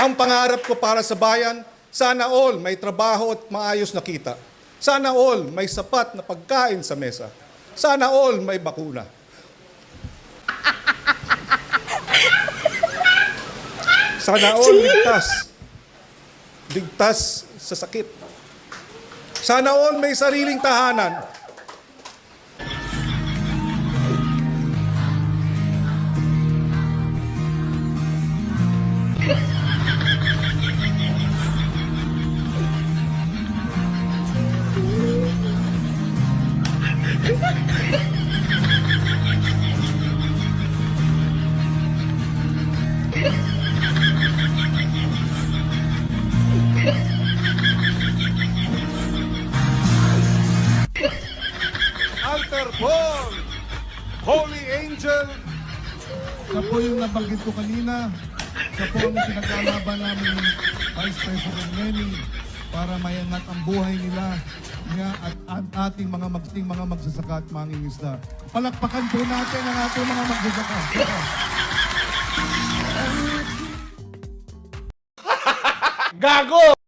Ang pangarap ko para sa bayan, sana all may trabaho at maayos na kita. Sana all may sapat na pagkain sa mesa. Sana all may bakuna. Sana all ligtas sa sakit. Sana all may sariling tahanan. Altar Paul, Holy Angel. Siya po yung nabanggit ko kanina. Siya po ang pinaglalaban namin ni Vice President Lenny para mayangat ang buhay nila at ating mga magsasaka at mangingisda. Palakpakan po natin ang ating mga magsasaka. Gago!